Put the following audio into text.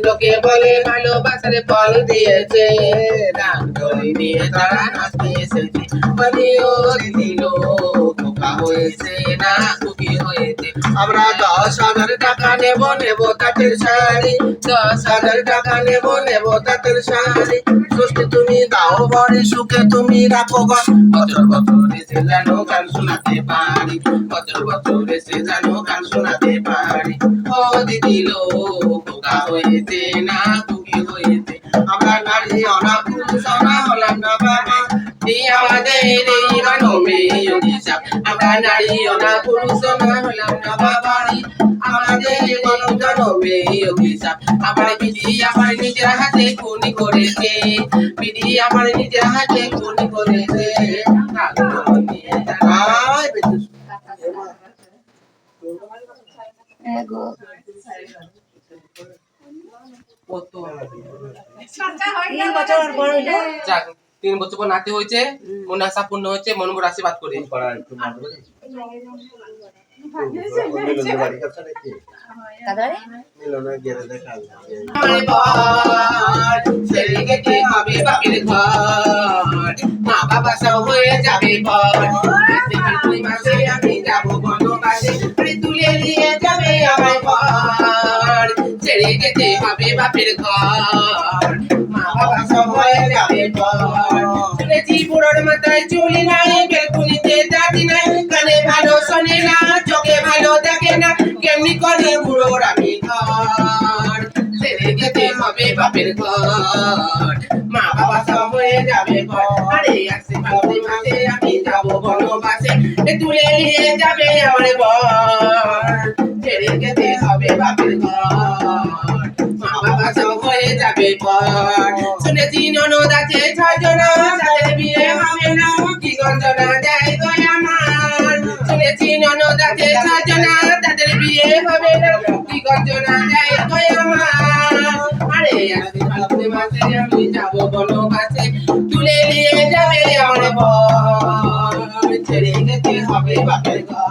লোকে বলে ভালোবাসার ফল দিয়েছে, রাগ করে নিয়ে তারা নাচতে এসেছে। বলিও দিল খোকা হয়েছে না খুকি হয়েছে। আমরা 10,000 টাকা নেব তাঁতের শাড়ি, 10,000 টাকা নেব তাঁতের শাড়ি। ষষ্ঠী তুমি দাও বরে, সুখে তুমি রাখো ঘর, বছর বছর এসে যেন গান শোনাতে পারি, বছর বছর এসে যেন গান শোনাতে পারি। ও দিদি লো খোকা হয়েছে না খুকি হয়েছে। আমরা নারী অনা পুরুষ অনা হলাম না বাবা, আমাদের এই মানবে অভিশাপ। আমরা নারী অনা পুরুষ অনা হলাম না বাবা, আমাদের জনমে অভিশাপ। আমার বিধি আমার নিজের হাতে খুনি করেছে, বিধি আমার নিজের হাতে খুনি করেছে। যাক 3 বছর পর নাতি হয়েছে, মনে আশা পূর্ণ হয়েছে, মন করে আশীর্বাদ করি। মা বাবা সব হয়ে যাবে পর, আমি যাবো বনবাসে, তুলে নিয়ে যাবে আমার পর। ছেড়ে যেতে হবে বাপের ঘর, মা বাবা সব হয়ে যাবে পর। শুনেছি বুড়োর মাথায় চুলি নাই, বেলকুনিতে দাদি নাই, কানে ভালো শোনে না, চোখে ভালো দেখে না, কেমনি করে বুড়োর আমি ঘর। ছেড়ে যেতে হবে বাপের ঘর, মা বাবা সব হয়ে যাবে পর। আরে আসছে ফাল্গুন মাসে আমি যাবো বনবাসে, তুলে নিয়ে যাবে আমার বর। ছেড়ে যেতে হবে বাপের ঘর, মা বাবা সব হয়ে যাবে পর। শুনেছি ননদ আছে 6 জন, তাদের বিয়ে হবে না, কি গঞ্জনা দেয় গো আমার। শুনেছি ননদ আছে 6 জন, তাদের বিয়ে হবে না, কি গঞ্জনা দেয় গো আমার। আরে আসছে ফাল্গুন মাসে আমি যাবো বনবাসে, তুলে নিয়ে যাবে আমার বর। ছেড়ে যেতে হবে বাপের ঘর।